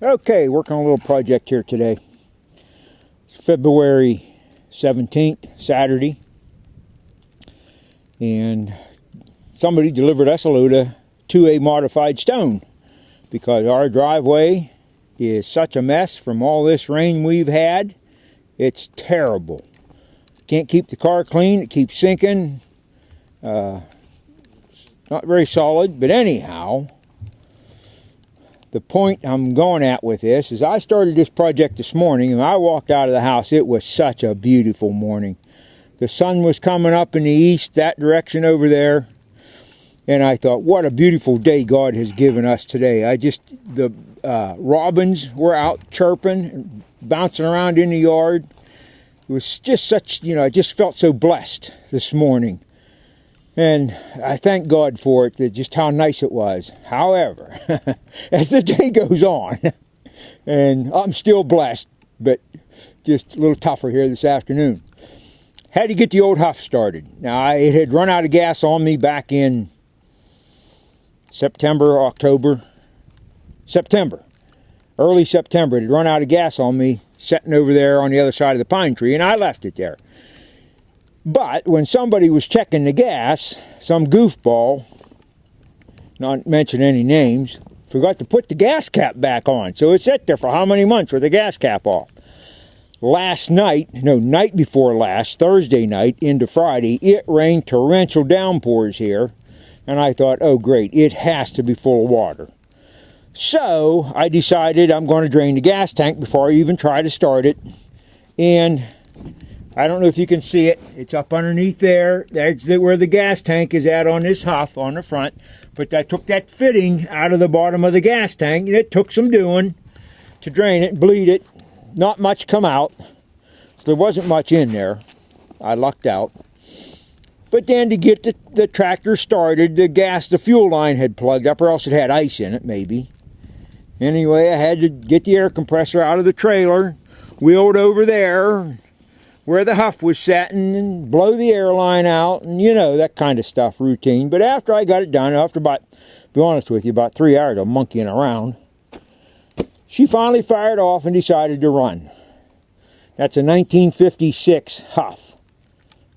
Okay, working on a little project here today. It's February 17th, Saturday, and somebody delivered us a load of 2A modified stone because our driveway is such a mess from all this rain we've had. It's terrible. Can't keep the car clean. It keeps sinking. Not very solid, but anyhow, the point I'm going at with this is I started this project this morning, and I walked out of the house. It was such a beautiful morning. The sun was coming up in the east, that direction over there, and I thought, what a beautiful day God has given us today. The robins were out chirping and bouncing around in the yard. It was just such, I just felt so blessed this morning. And I thank God for it, just how nice it was. However, as the day goes on, and I'm still blessed, but just a little tougher here this afternoon. Had to get the old Huff started. Now, it had run out of gas on me back in September. Early September. It had run out of gas on me, sitting over there on the other side of the pine tree, and I left it there. But when somebody was checking the gas, some goofball, not mention any names, forgot to put the gas cap back on. So it sat there for how many months with the gas cap off? Night before last, Thursday night into Friday, it rained torrential downpours here. And I thought, oh great, it has to be full of water. So I decided I'm going to drain the gas tank before I even try to start it. And I don't know if you can see it. It's up underneath there. That's where the gas tank is at on this Huff on the front. But I took that fitting out of the bottom of the gas tank, and it took some doing to drain it, bleed it. Not much come out. So there wasn't much in there. I lucked out. But then to get the tractor started, the fuel line had plugged up, or else it had ice in it, maybe. Anyway, I had to get the air compressor out of the trailer, wheeled over there where the Huff was sitting, and blow the air line out, and that kind of stuff, routine. But after I got it done, after about 3 hours of monkeying around, she finally fired off and decided to run. That's a 1956 Huff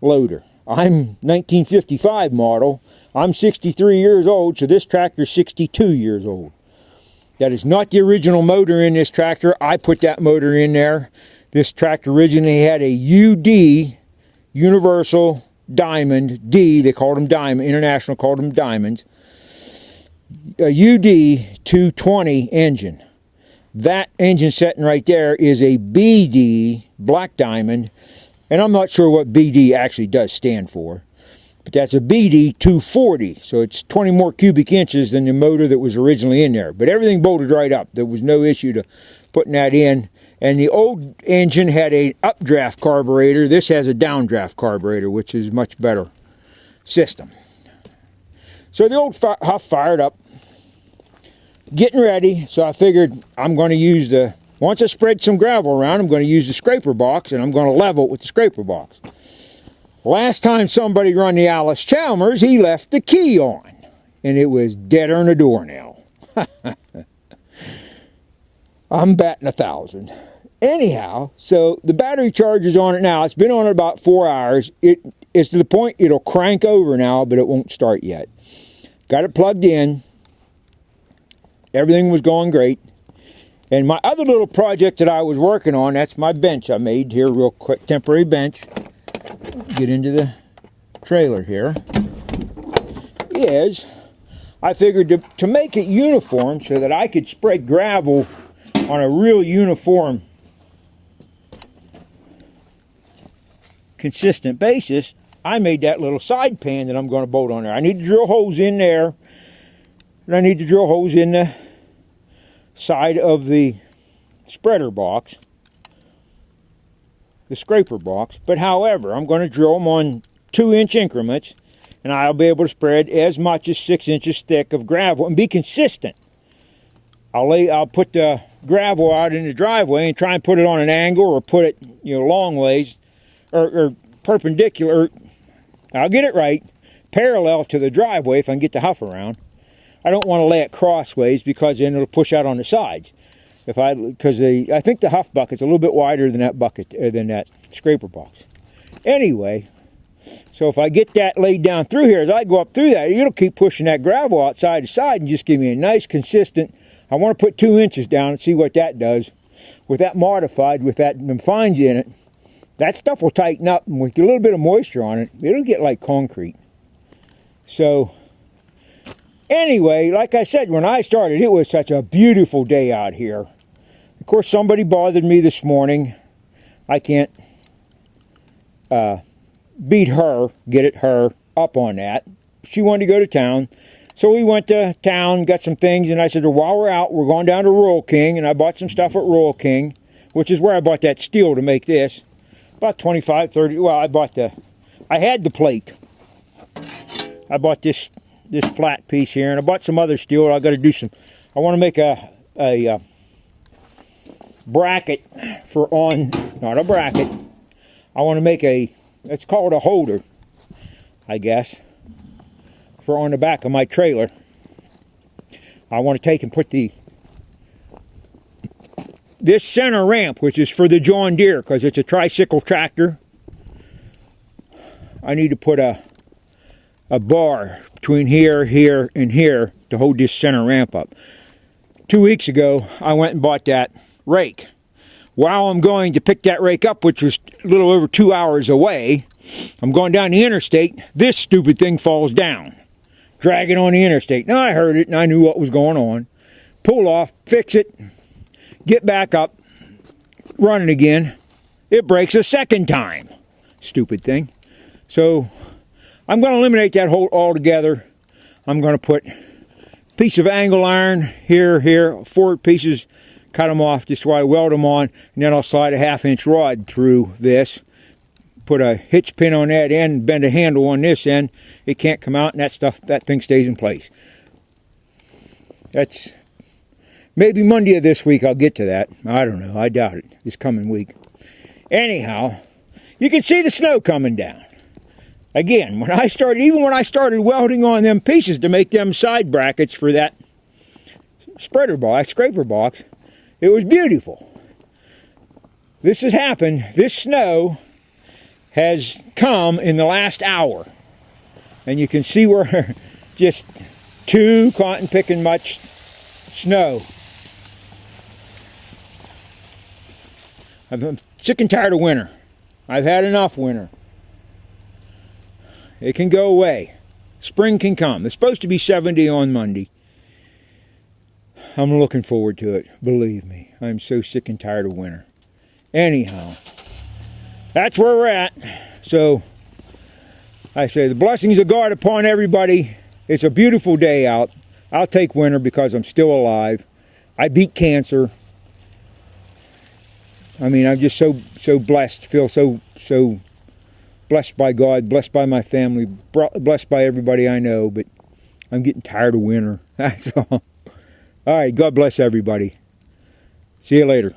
loader. I'm 1955 model. I'm 63 years old, so this tractor's 62 years old. That is not the original motor in this tractor. I put that motor in there. This tractor originally had a UD, Universal Diamond, D, they called them Diamond, International called them Diamonds, a UD 220 engine. That engine setting right there is a BD, Black Diamond, and I'm not sure what BD actually does stand for, but that's a BD 240, so it's 20 more cubic inches than the motor that was originally in there. But everything bolted right up. There was no issue to putting that in. And the old engine had an updraft carburetor. This has a downdraft carburetor, which is a much better system. So the old Huff fired up, getting ready. So I figured I'm going to use once I spread some gravel around, I'm going to use the scraper box, and I'm going to level it with the scraper box. Last time somebody run the Alice Chalmers, he left the key on, and it was deader than a doornail. I'm batting 1,000. Anyhow, so the battery charge is on it now. It's been on it about 4 hours. It's to the point it'll crank over now, but it won't start yet. Got it plugged in. Everything was going great. And my other little project that I was working on, that's my bench I made here real quick, temporary bench. Get into the trailer here. Is I figured to make it uniform so that I could spread gravel on a real uniform, consistent basis, I made that little side pan that I'm going to bolt on there. I need to drill holes in there, and I need to drill holes in the side of the spreader box, the scraper box. But however, I'm going to drill them on 2-inch increments, and I'll be able to spread as much as 6 inches thick of gravel and be consistent. I'll put the gravel out in the driveway and try and put it on an angle, or put it, long ways, or perpendicular. I'll get it right, parallel to the driveway if I can get the Huff around. I don't want to lay it crossways because then it'll push out on the sides. Because I think the Huff bucket's a little bit wider than that bucket, than that scraper box. Anyway, so if I get that laid down through here, as I go up through that, it'll keep pushing that gravel out side to side and just give me a nice consistent. I want to put 2 inches down and see what that does. With that modified, with them fines in it, that stuff will tighten up, and with a little bit of moisture on it, it'll get like concrete. So, anyway, like I said, when I started, it was such a beautiful day out here. Of course, somebody bothered me this morning. I can't beat her, get her up on that. She wanted to go to town. So we went to town, got some things, and I said, well, while we're out, we're going down to Rural King, and I bought some stuff at Rural King, which is where I bought that steel to make this. About 25, 30, well, I had the plate. I bought this flat piece here, and I bought some other steel. I got to do some, I want to make a bracket for not a bracket. I want to make let's call it a holder, I guess, for on the back of my trailer. I want to take and put this center ramp, which is for the John Deere, because it's a tricycle tractor. I need to put a bar between here, and here to hold this center ramp up. 2 weeks ago, I went and bought that rake. While I'm going to pick that rake up, which was a little over 2 hours away, I'm going down the interstate. This stupid thing falls down, dragging on the interstate. Now I heard it and I knew what was going on. Pull off, fix it, get back up, run it again. It breaks a second time. Stupid thing. So I'm going to eliminate that hole altogether. I'm going to put a piece of angle iron here, 4 pieces, cut them off just while I weld them on, and then I'll slide a 1/2-inch rod through this, put a hitch pin on that end, bend a handle on this end. It can't come out, and that thing stays in place. That's maybe Monday of this week I'll get to that. I don't know. I doubt it. This coming week. Anyhow, you can see the snow coming down. Again, when I started welding on them pieces to make them side brackets for that scraper box, it was beautiful. This has happened. This snow has come in the last hour. And you can see where just 2 cotton picking much snow. I'm sick and tired of winter. I've had enough winter. It can go away. Spring can come. It's supposed to be 70 on Monday. I'm looking forward to it. Believe me. I'm so sick and tired of winter. Anyhow, that's where we're at. So, I say the blessings of God upon everybody. It's a beautiful day out. I'll take winter because I'm still alive. I beat cancer. I mean, I'm just so blessed. Feel so blessed by God, blessed by my family, blessed by everybody I know, but I'm getting tired of winter. That's all. All right, God bless everybody. See you later.